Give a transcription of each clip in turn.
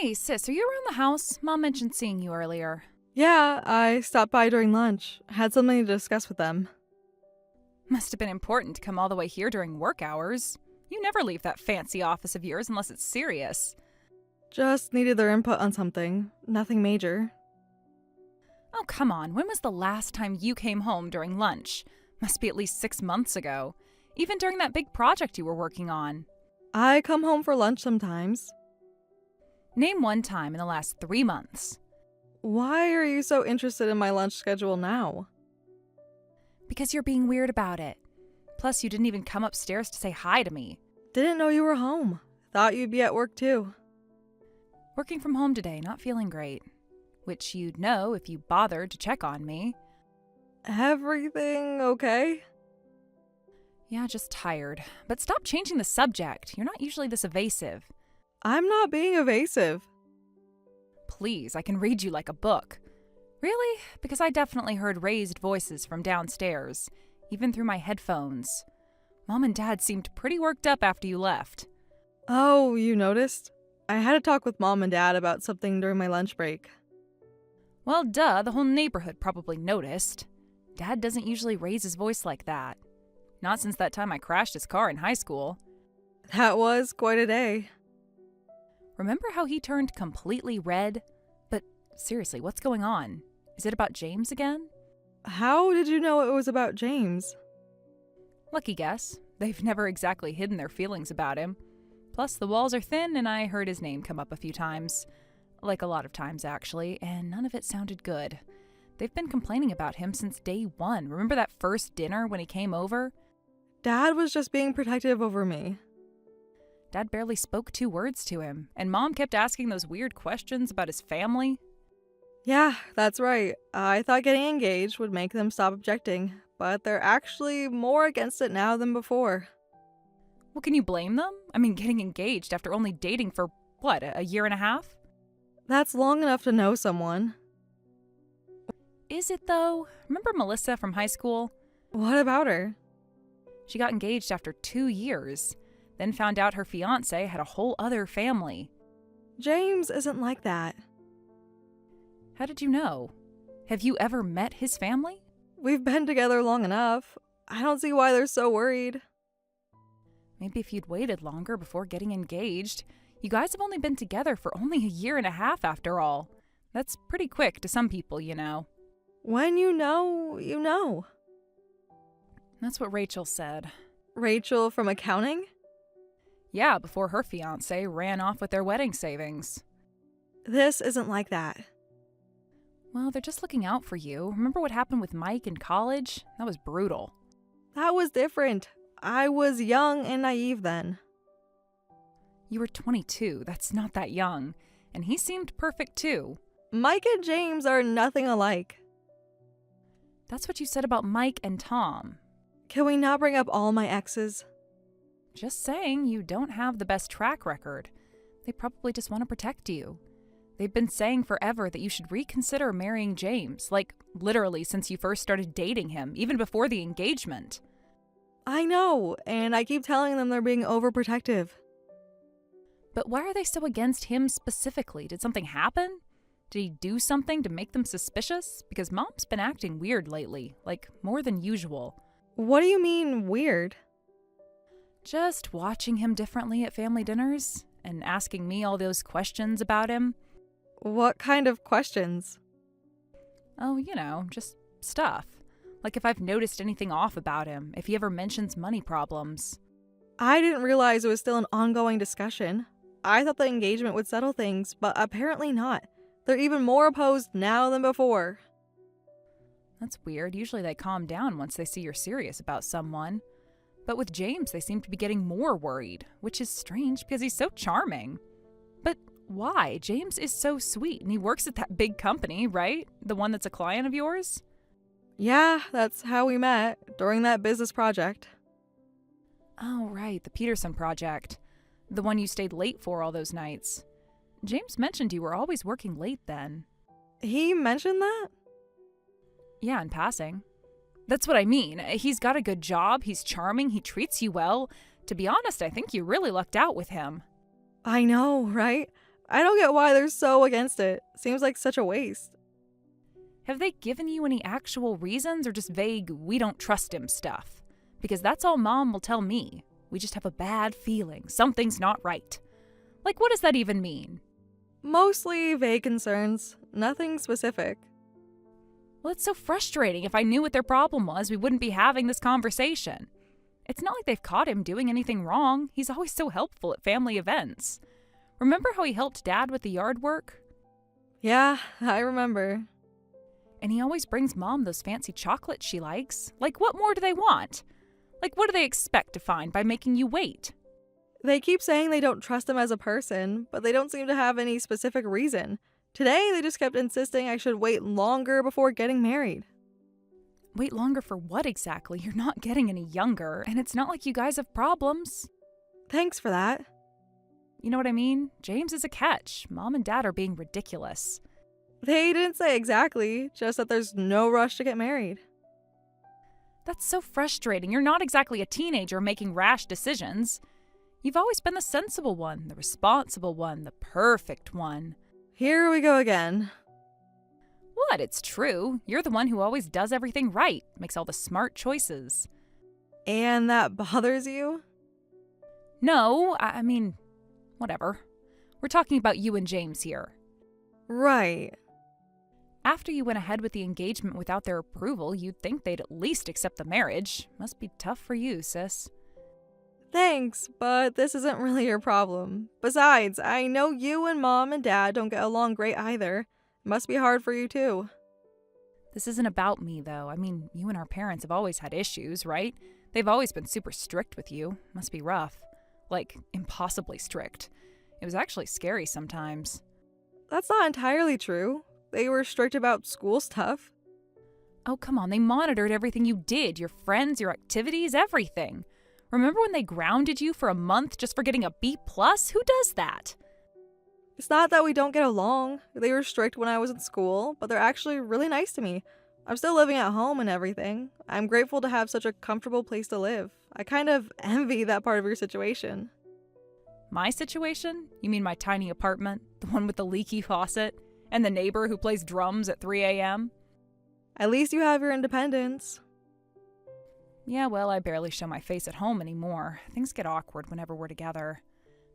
Hey, sis, are you around the house? Mom mentioned seeing you earlier. Yeah, I stopped by during lunch. Had something to discuss with them. Must have been important to come all the way here during work hours. You never leave that fancy office of yours unless it's serious. Just needed their input on something. Nothing major. Oh, come on. When was the last time you came home during lunch? Must be at least 6 months ago. Even during that big project you were working on. I come home for lunch sometimes. Name one time in the last 3 months. Why are you so interested in my lunch schedule now? Because you're being weird about it. Plus, you didn't even come upstairs to say hi to me. Didn't know you were home. Thought you'd be at work too. Working from home today, not feeling great. Which you'd know if you bothered to check on me. Everything okay? Yeah, just tired. But stop changing the subject. You're not usually this evasive. I'm not being evasive. Please, I can read you like a book. Really? Because I definitely heard raised voices from downstairs, even through my headphones. Mom and Dad seemed pretty worked up after you left. Oh, you noticed? I had a talk with Mom and Dad about something during my lunch break. Well, duh, the whole neighborhood probably noticed. Dad doesn't usually raise his voice like that. Not since that time I crashed his car in high school. That was quite a day. Remember how he turned completely red? But seriously, what's going on? Is it about James again? How did you know it was about James? Lucky guess. They've never exactly hidden their feelings about him. Plus, the walls are thin, and I heard his name come up a few times. Like a lot of times, actually, and none of it sounded good. They've been complaining about him since day one. Remember that first dinner when he came over? Dad was just being protective over me. Dad barely spoke 2 words to him, and Mom kept asking those weird questions about his family. Yeah, that's right. I thought getting engaged would make them stop objecting, but they're actually more against it now than before. Well, can you blame them? I mean, getting engaged after only dating for, what, a year and a half? That's long enough to know someone. Is it, though? Remember Melissa from high school? What about her? She got engaged after 2 years, then found out her fiancé had a whole other family. James isn't like that. How did you know? Have you ever met his family? We've been together long enough. I don't see why they're so worried. Maybe if you'd waited longer before getting engaged. You guys have only been together for only a year and a half after all. That's pretty quick to some people, you know. When you know, you know. That's what Rachel said. Rachel from accounting? Yeah, before her fiancé ran off with their wedding savings. This isn't like that. Well, they're just looking out for you. Remember what happened with Mike in college? That was brutal. That was different. I was young and naive then. You were 22. That's not that young. And he seemed perfect too. Mike and James are nothing alike. That's what you said about Mike and Tom. Can we not bring up all my exes? Just saying, you don't have the best track record. They probably just want to protect you. They've been saying forever that you should reconsider marrying James, like literally since you first started dating him, even before the engagement. I know, and I keep telling them they're being overprotective. But why are they so against him specifically? Did something happen? Did he do something to make them suspicious? Because Mom's been acting weird lately, like more than usual. What do you mean, weird? Just watching him differently at family dinners and asking me all those questions about him. What kind of questions? Oh, you know, just stuff. Like if I've noticed anything off about him, if he ever mentions money problems. I didn't realize it was still an ongoing discussion. I thought the engagement would settle things, but apparently not. They're even more opposed now than before. That's weird. Usually they calm down once they see you're serious about someone. But with James, they seem to be getting more worried, which is strange because he's so charming. But why? James is so sweet, and he works at that big company, right? The one that's a client of yours? Yeah, that's how we met, during that business project. Oh, right, the Peterson project. The one you stayed late for all those nights. James mentioned you were always working late then. He mentioned that? Yeah, in passing. That's what I mean. He's got a good job, he's charming, he treats you well. To be honest, I think you really lucked out with him. I know, right? I don't get why they're so against it. Seems like such a waste. Have they given you any actual reasons or just vague, we don't trust him stuff? Because that's all Mom will tell me. We just have a bad feeling. Something's not right. Like, what does that even mean? Mostly vague concerns. Nothing specific. Well, it's so frustrating. If I knew what their problem was, we wouldn't be having this conversation. It's not like they've caught him doing anything wrong. He's always so helpful at family events. Remember how he helped Dad with the yard work? Yeah, I remember. And he always brings Mom those fancy chocolates she likes. Like, what more do they want? Like, what do they expect to find by making you wait? They keep saying they don't trust him as a person, but they don't seem to have any specific reason. Today, they just kept insisting I should wait longer before getting married. Wait longer for what exactly? You're not getting any younger, and it's not like you guys have problems. Thanks for that. You know what I mean? James is a catch. Mom and Dad are being ridiculous. They didn't say exactly, just that there's no rush to get married. That's so frustrating. You're not exactly a teenager making rash decisions. You've always been the sensible one, the responsible one, the perfect one. Here we go again. What? It's true. You're the one who always does everything right, makes all the smart choices. And that bothers you? No, I mean, whatever. We're talking about you and James here. Right. After you went ahead with the engagement without their approval, you'd think they'd at least accept the marriage. Must be tough for you, sis. Thanks, but this isn't really your problem. Besides, I know you and Mom and Dad don't get along great either. It must be hard for you too. This isn't about me, though. I mean, you and our parents have always had issues, right? They've always been super strict with you. Must be rough. Like, impossibly strict. It was actually scary sometimes. That's not entirely true. They were strict about school stuff. Oh, come on. They monitored everything you did. Your friends, your activities, everything. Remember when they grounded you for a month just for getting a B+? Who does that? It's not that we don't get along. They were strict when I was in school, but they're actually really nice to me. I'm still living at home and everything. I'm grateful to have such a comfortable place to live. I kind of envy that part of your situation. My situation? You mean my tiny apartment? The one with the leaky faucet? And the neighbor who plays drums at 3 a.m.? At least you have your independence. Yeah, well, I barely show my face at home anymore. Things get awkward whenever we're together.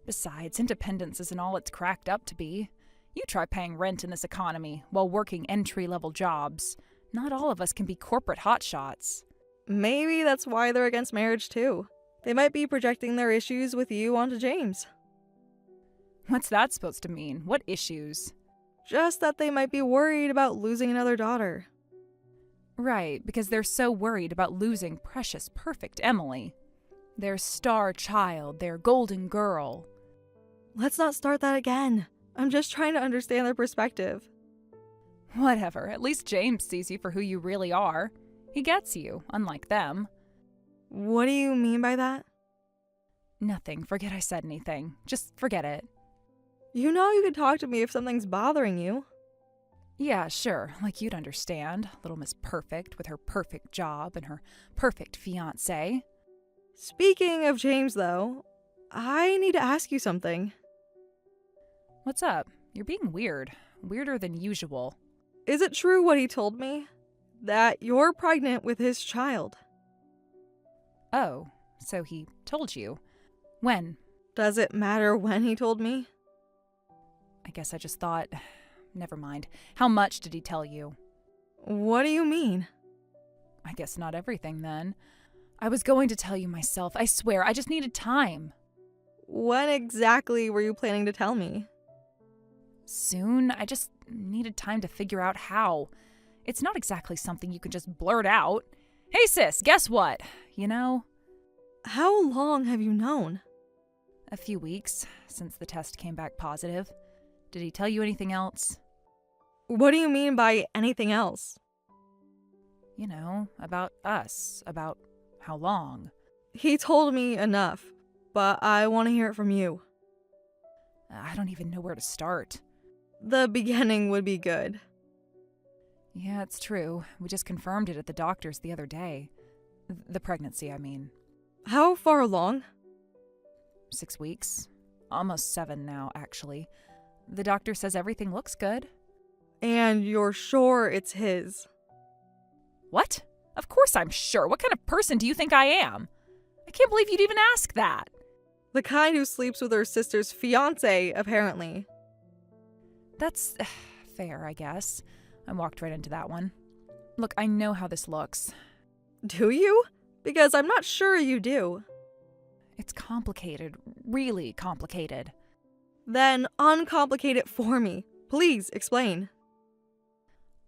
Besides, independence isn't all it's cracked up to be. You try paying rent in this economy while working entry-level jobs. Not all of us can be corporate hotshots. Maybe that's why they're against marriage too. They might be projecting their issues with you onto James. What's that supposed to mean? What issues? Just that they might be worried about losing another daughter. Right, because they're so worried about losing precious, perfect Emily. Their star child, their golden girl. Let's not start that again. I'm just trying to understand their perspective. Whatever, at least James sees you for who you really are. He gets you, unlike them. What do you mean by that? Nothing. Forget I said anything. Just forget it. You know you can talk to me if something's bothering you. Yeah, sure. Like you'd understand. Little Miss Perfect with her perfect job and her perfect fiancé. Speaking of James, though, I need to ask you something. What's up? You're being weird. Weirder than usual. Is it true what he told me? That you're pregnant with his child? Oh, so he told you. When? Does it matter when he told me? I guess I just thought... Never mind. How much did he tell you? What do you mean? I guess not everything, then. I was going to tell you myself. I swear, I just needed time. When exactly were you planning to tell me? Soon. I just needed time to figure out how. It's not exactly something you can just blurt out. Hey, sis, guess what? You know? How long have you known? A few weeks, since the test came back positive. Did he tell you anything else? What do you mean by anything else? You know, about us, about how long. He told me enough, but I want to hear it from you. I don't even know where to start. The beginning would be good. Yeah, it's true. We just confirmed it at the doctor's the other day. The pregnancy, I mean. How far along? 6 weeks. Almost 7 now, actually. The doctor says everything looks good. And you're sure it's his? What? Of course I'm sure. What kind of person do you think I am? I can't believe you'd even ask that. The kind who sleeps with her sister's fiancé, apparently. That's fair, I guess. I walked right into that one. Look, I know how this looks. Do you? Because I'm not sure you do. It's complicated, really complicated. Then uncomplicate it for me. Please explain.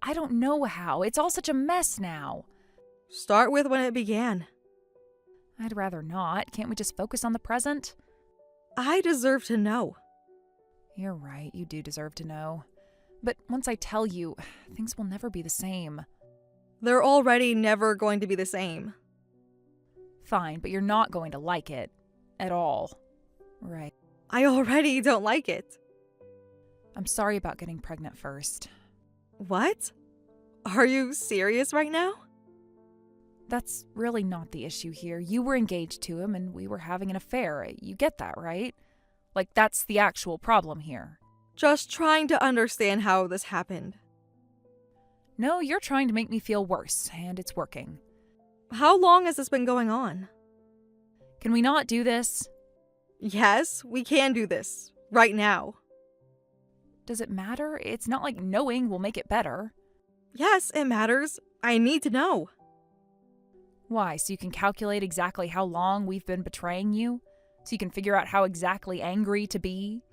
I don't know how. It's all such a mess now. Start with when it began. I'd rather not. Can't we just focus on the present? I deserve to know. You're right, you do deserve to know. But once I tell you, things will never be the same. They're already never going to be the same. Fine, but you're not going to like it. At all. Right. I already don't like it. I'm sorry about getting pregnant first. What? Are you serious right now? That's really not the issue here. You were engaged to him and we were having an affair. You get that, right? Like, that's the actual problem here. Just trying to understand how this happened. No, you're trying to make me feel worse, and it's working. How long has this been going on? Can we not do this? Yes, we can do this. Right now. Does it matter? It's not like knowing will make it better. Yes, it matters. I need to know. Why, so you can calculate exactly how long we've been betraying you? So you can figure out how exactly angry to be?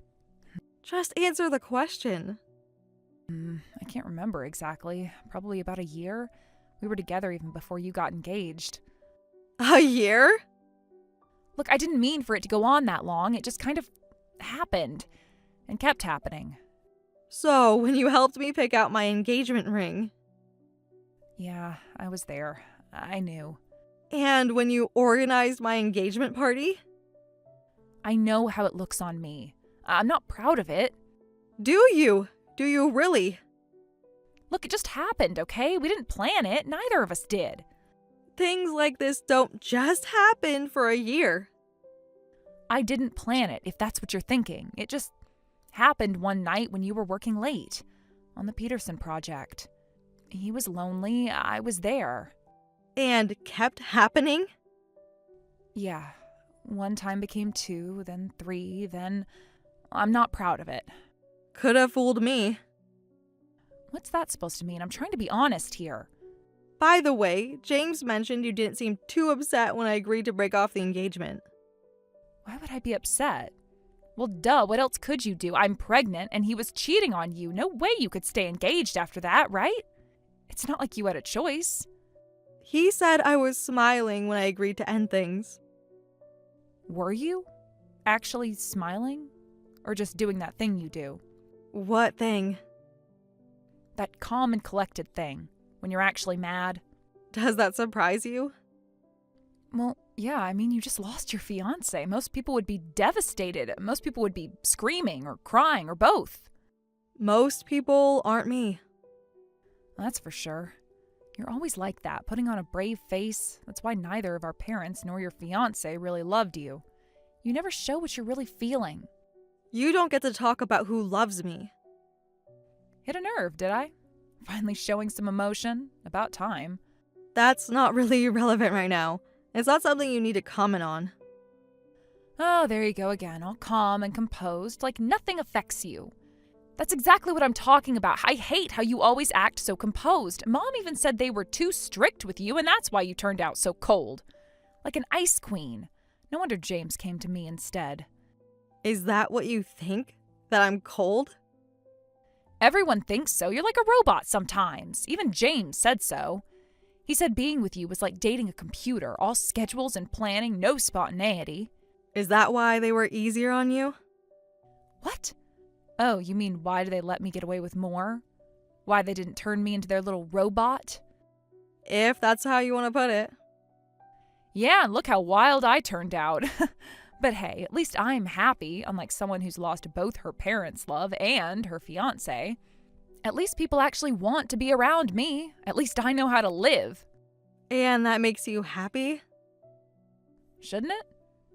Just answer the question. I can't remember exactly. Probably about a year. We were together even before you got engaged. A year? Look, I didn't mean for it to go on that long. It just kind of happened. And kept happening. So, when you helped me pick out my engagement ring. Yeah, I was there. I knew. And when you organized my engagement party? I know how it looks on me. I'm not proud of it. Do you? Do you really? Look, it just happened, okay? We didn't plan it. Neither of us did. Things like this don't just happen for a year. I didn't plan it, if that's what you're thinking. It just happened one night when you were working late on the Peterson project. He was lonely. I was there. And kept happening? Yeah. One time became 2, then 3, then... I'm not proud of it. Could have fooled me. What's that supposed to mean? I'm trying to be honest here. By the way, James mentioned you didn't seem too upset when I agreed to break off the engagement. Why would I be upset? Well, duh, what else could you do? I'm pregnant and he was cheating on you. No way you could stay engaged after that, right? It's not like you had a choice. He said I was smiling when I agreed to end things. Were you? Actually smiling? Or just doing that thing you do? What thing? That calm and collected thing, when you're actually mad. Does that surprise you? Well, yeah, I mean, you just lost your fiancé. Most people would be devastated. Most people would be screaming or crying or both. Most people aren't me. That's for sure. You're always like that, putting on a brave face. That's why neither of our parents nor your fiancé really loved you. You never show what you're really feeling. You don't get to talk about who loves me. Hit a nerve, did I? Finally showing some emotion? About time. That's not really relevant right now. It's not something you need to comment on. Oh, there you go again, all calm and composed, like nothing affects you. That's exactly what I'm talking about. I hate how you always act so composed. Mom even said they were too strict with you, and that's why you turned out so cold. Like an ice queen. No wonder James came to me instead. Is that what you think? That I'm cold? Everyone thinks so. You're like a robot sometimes. Even James said so. He said being with you was like dating a computer. All schedules and planning, no spontaneity. Is that why they were easier on you? What? Oh, you mean why do they let me get away with more? Why they didn't turn me into their little robot? If that's how you want to put it. Yeah, and look how wild I turned out. But hey, at least I'm happy, unlike someone who's lost both her parents' love and her fiancé. At least people actually want to be around me. At least I know how to live. And that makes you happy? Shouldn't it?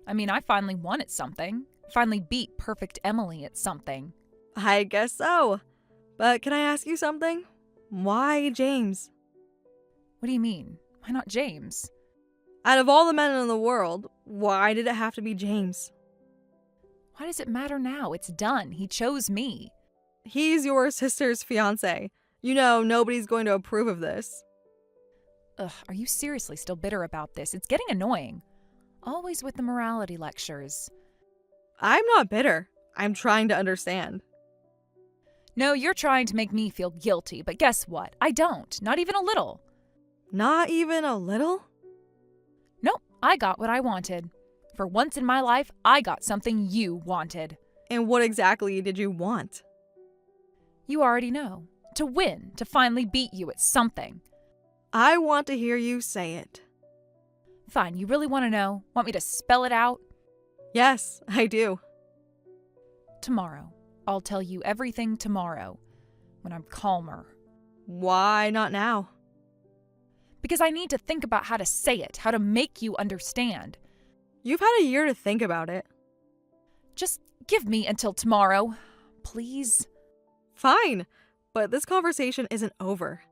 I mean, I finally won at something. Finally beat perfect Emily at something. I guess so. But can I ask you something? Why James? What do you mean? Why not James? Out of all the men in the world, why did it have to be James? Why does it matter now? It's done. He chose me. He's your sister's fiancé. You know, nobody's going to approve of this. Ugh, are you seriously still bitter about this? It's getting annoying. Always with the morality lectures. I'm not bitter. I'm trying to understand. No, you're trying to make me feel guilty, but guess what? I don't. Not even a little. Not even a little? Nope, I got what I wanted. For once in my life, I got something you wanted. And what exactly did you want? You already know. To win, to finally beat you at something. I want to hear you say it. Fine, you really want to know? Want me to spell it out? Yes, I do. Tomorrow. I'll tell you everything tomorrow, when I'm calmer. Why not now? Because I need to think about how to say it, how to make you understand. You've had a year to think about it. Just give me until tomorrow, please. Fine, but this conversation isn't over.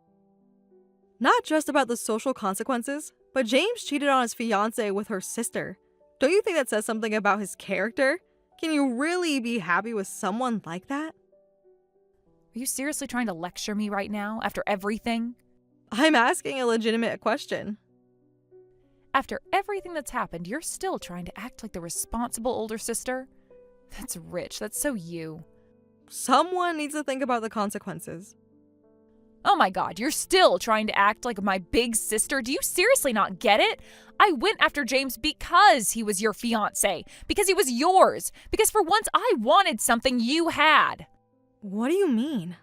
Not just about the social consequences, but James cheated on his fiancée with her sister. Don't you think that says something about his character? Can you really be happy with someone like that? Are you seriously trying to lecture me right now, after everything? I'm asking a legitimate question. After everything that's happened, you're still trying to act like the responsible older sister? That's rich. That's so you. Someone needs to think about the consequences. Oh my god, you're still trying to act like my big sister? Do you seriously not get it? I went after James because he was your fiancé. Because he was yours. Because for once I wanted something you had. What do you mean?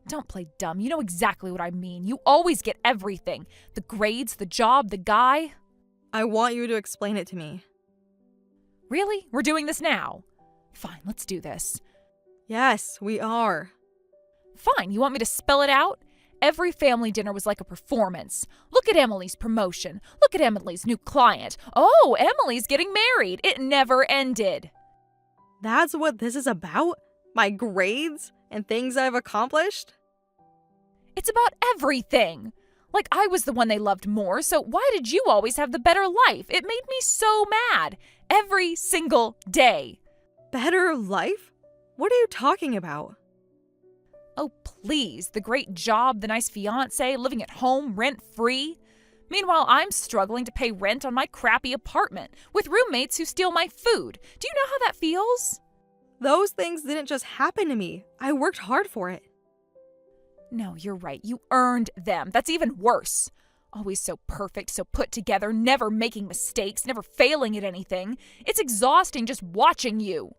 Don't play dumb. You know exactly what I mean. You always get everything. The grades, the job, the guy. I want you to explain it to me. Really? We're doing this now? Fine, let's do this. Yes, we are. Fine, you want me to spell it out? Every family dinner was like a performance. Look at Emily's promotion. Look at Emily's new client. Oh, Emily's getting married. It never ended. That's what this is about? My grades and things I've accomplished? It's about everything. Like I was the one they loved more, so why did you always have the better life? It made me so mad. Every single day. Better life? What are you talking about? Oh, please. The great job, the nice fiancé, living at home, rent-free. Meanwhile, I'm struggling to pay rent on my crappy apartment with roommates who steal my food. Do you know how that feels? Those things didn't just happen to me. I worked hard for it. No, you're right. You earned them. That's even worse. Always so perfect, so put together, never making mistakes, never failing at anything. It's exhausting just watching you.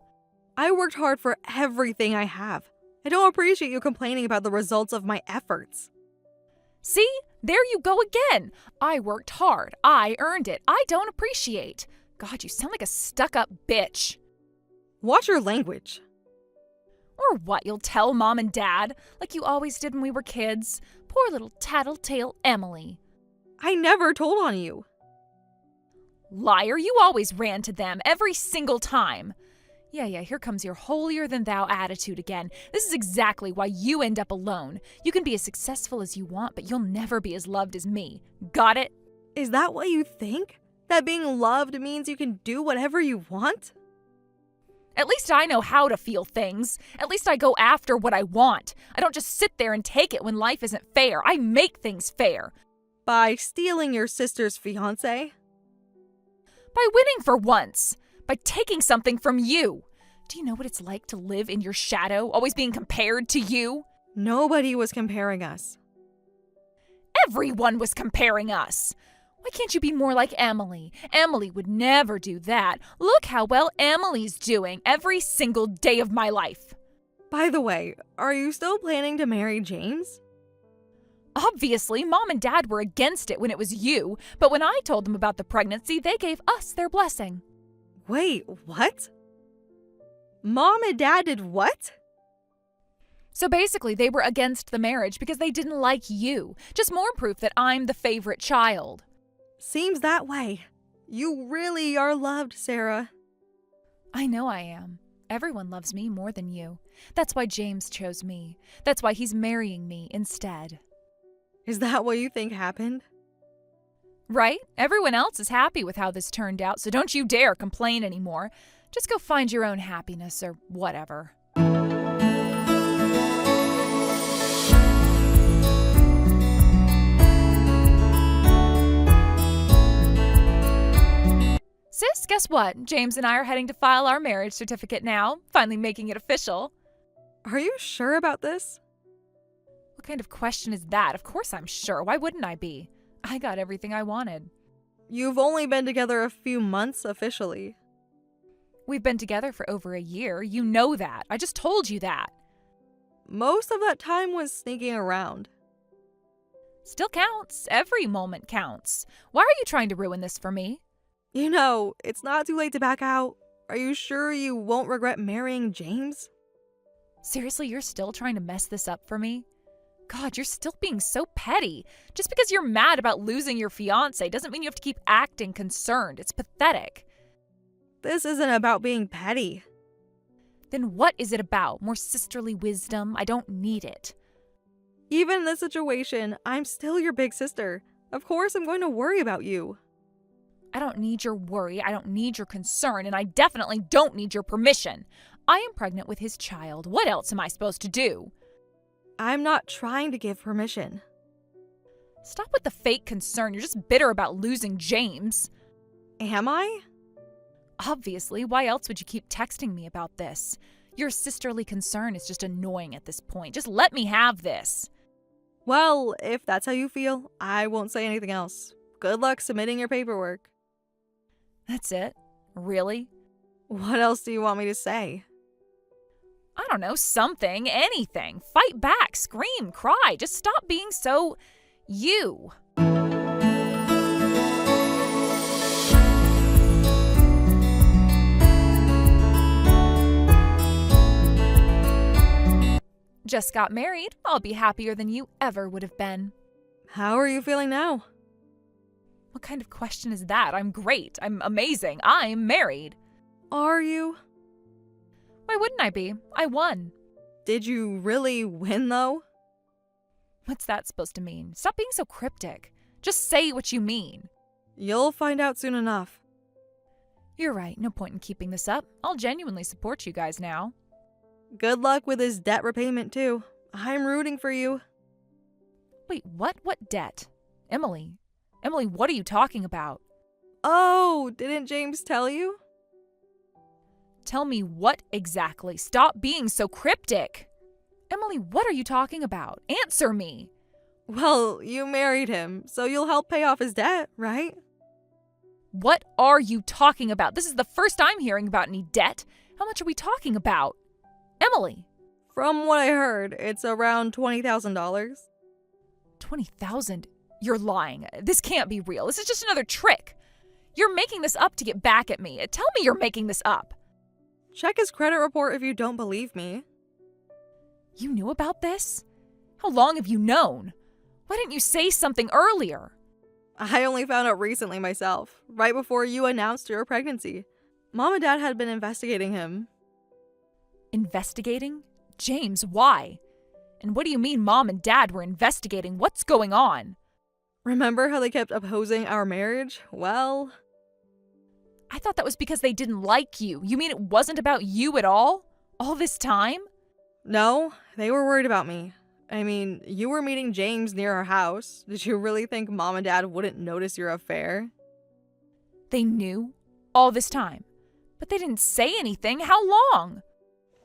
I worked hard for everything I have. I don't appreciate you complaining about the results of my efforts. See? There you go again. I worked hard. I earned it. I don't appreciate. God, you sound like a stuck-up bitch. Watch your language. Or what, you'll tell Mom and Dad, like you always did when we were kids? Poor little tattletale Emily. I never told on you. Liar, you always ran to them every single time. Yeah, here comes your holier-than-thou attitude again. This is exactly why you end up alone. You can be as successful as you want, but you'll never be as loved as me. Got it? Is that what you think? That being loved means you can do whatever you want? At least I know how to feel things. At least I go after what I want. I don't just sit there and take it when life isn't fair. I make things fair. By stealing your sister's fiancé? By winning for once. By taking something from you. Do you know what it's like to live in your shadow, always being compared to you? Nobody was comparing us. Everyone was comparing us. Why can't you be more like Emily? Emily would never do that. Look how well Emily's doing every single day of my life. By the way, are you still planning to marry James? Obviously, Mom and Dad were against it when it was you, but when I told them about the pregnancy, they gave us their blessing. Wait, what? Mom and Dad did what? So basically, they were against the marriage because they didn't like you. Just more proof that I'm the favorite child. Seems that way. You really are loved, Sarah. I know I am. Everyone loves me more than you. That's why James chose me. That's why he's marrying me instead. Is that what you think happened? Right? Everyone else is happy with how this turned out, so don't you dare complain anymore. Just go find your own happiness or whatever. Sis, guess what? James and I are heading to file our marriage certificate now, finally making it official. Are you sure about this? What kind of question is that? Of course I'm sure. Why wouldn't I be? I got everything I wanted. You've only been together a few months officially. We've been together for over a year. You know that. I just told you that. Most of that time was sneaking around. Still counts. Every moment counts. Why are you trying to ruin this for me? You know, it's not too late to back out. Are you sure you won't regret marrying James? Seriously, you're still trying to mess this up for me? God, you're still being so petty. Just because you're mad about losing your fiancé doesn't mean you have to keep acting concerned. It's pathetic. This isn't about being petty. Then what is it about? More sisterly wisdom? I don't need it. Even in this situation, I'm still your big sister. Of course I'm going to worry about you. I don't need your worry, I don't need your concern, and I definitely don't need your permission. I am pregnant with his child. What else am I supposed to do? I'm not trying to give permission. Stop with the fake concern. You're just bitter about losing James. Am I? Obviously. Why else would you keep texting me about this? Your sisterly concern is just annoying at this point. Just let me have this. Well, if that's how you feel, I won't say anything else. Good luck submitting your paperwork. That's it? Really? What else do you want me to say? I don't know, something, anything. Fight back, scream, cry. Just stop being so you. Just got married. I'll be happier than you ever would have been. How are you feeling now? What kind of question is that? I'm great. I'm amazing. I'm married. Are you? Why wouldn't I be? I won. Did you really win, though? What's that supposed to mean? Stop being so cryptic. Just say what you mean. You'll find out soon enough. You're right. No point in keeping this up. I'll genuinely support you guys now. Good luck with his debt repayment, too. I'm rooting for you. Wait, what? What debt? Emily, what are you talking about? Oh, didn't James tell you? Tell me what exactly? Stop being so cryptic. Emily, what are you talking about? Answer me. Well, you married him, so you'll help pay off his debt, right? What are you talking about? This is the first I'm hearing about any debt. How much are we talking about? Emily. From what I heard, it's around $20,000. 20,000? You're lying. This can't be real. This is just another trick. You're making this up to get back at me. Tell me you're making this up. Check his credit report if you don't believe me. You knew about this? How long have you known? Why didn't you say something earlier? I only found out recently myself, right before you announced your pregnancy. Mom and Dad had been investigating him. Investigating? James, why? And what do you mean Mom and Dad were investigating? What's going on? Remember how they kept opposing our marriage? Well, I thought that was because they didn't like you. You mean it wasn't about you at all? All this time? no, they were worried about me. I mean, you were meeting James near our house. Did you really think Mom and Dad wouldn't notice your affair? They knew all this time, but they didn't say anything. How long?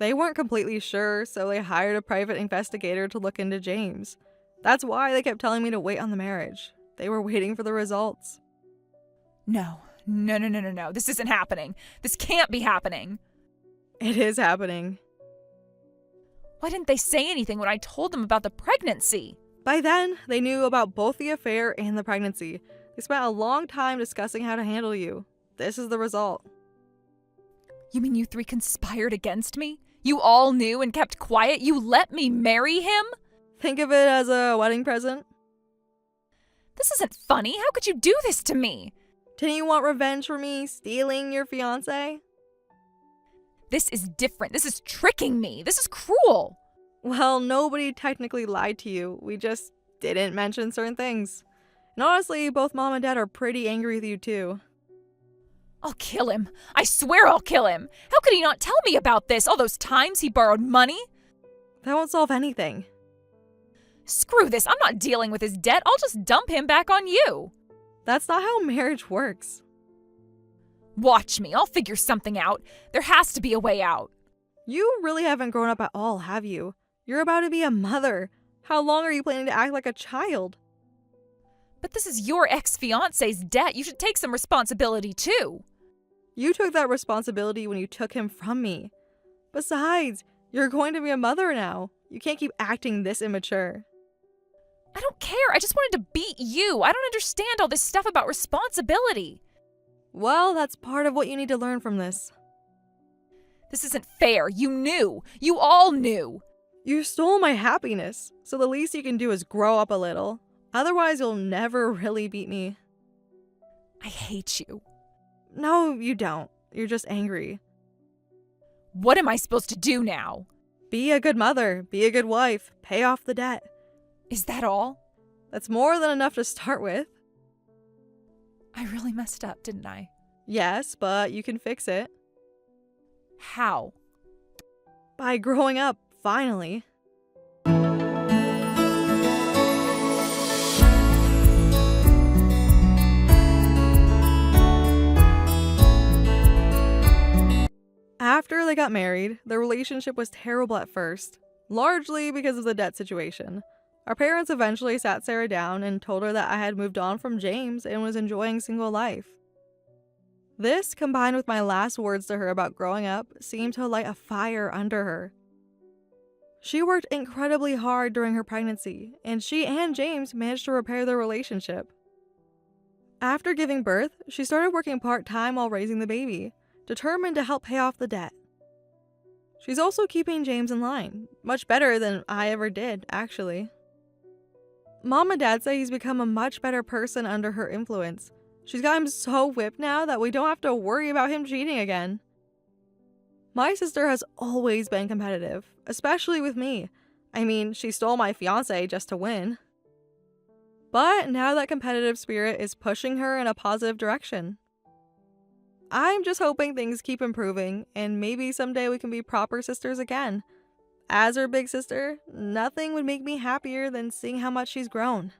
They weren't completely sure, so they hired a private investigator to look into James. That's why they kept telling me to wait on the marriage. They were waiting for the results. No. This isn't happening. This can't be happening. It is happening. Why didn't they say anything when I told them about the pregnancy? By then, they knew about both the affair and the pregnancy. They spent a long time discussing how to handle you. This is the result. You mean you three conspired against me? You all knew and kept quiet? You let me marry him? Think of it as a wedding present. This isn't funny. How could you do this to me? Didn't you want revenge for me stealing your fiancé? This is different. This is tricking me. This is cruel. Well, nobody technically lied to you. We just didn't mention certain things. And honestly, both mom and dad are pretty angry with you too. I'll kill him. I swear I'll kill him. How could he not tell me about this? All those times he borrowed money? That won't solve anything. Screw this. I'm not dealing with his debt. I'll just dump him back on you. That's not how marriage works. Watch me. I'll figure something out. There has to be a way out. You really haven't grown up at all, have you? You're about to be a mother. How long are you planning to act like a child? But this is your ex-fiance's debt. You should take some responsibility too. You took that responsibility when you took him from me. Besides, you're going to be a mother now. You can't keep acting this immature. I don't care. I just wanted to beat you. I don't understand all this stuff about responsibility. Well, that's part of what you need to learn from this. This isn't fair. You knew. You all knew. You stole my happiness, so the least you can do is grow up a little. Otherwise, you'll never really beat me. I hate you. No, you don't. You're just angry. What am I supposed to do now? Be a good mother. Be a good wife. Pay off the debt. Is that all? That's more than enough to start with. I really messed up, didn't I? Yes, but you can fix it. How? By growing up, finally. After they got married, their relationship was terrible at first, largely because of the debt situation. Our parents eventually sat Sarah down and told her that I had moved on from James and was enjoying single life. This, combined with my last words to her about growing up, seemed to light a fire under her. She worked incredibly hard during her pregnancy, and she and James managed to repair their relationship. After giving birth, she started working part-time while raising the baby, determined to help pay off the debt. She's also keeping James in line, much better than I ever did, actually. Mom and Dad say he's become a much better person under her influence. She's got him so whipped now that we don't have to worry about him cheating again. My sister has always been competitive, especially with me. I mean, she stole my fiancé just to win. But now that competitive spirit is pushing her in a positive direction. I'm just hoping things keep improving, and maybe someday we can be proper sisters again. As her big sister, nothing would make me happier than seeing how much she's grown.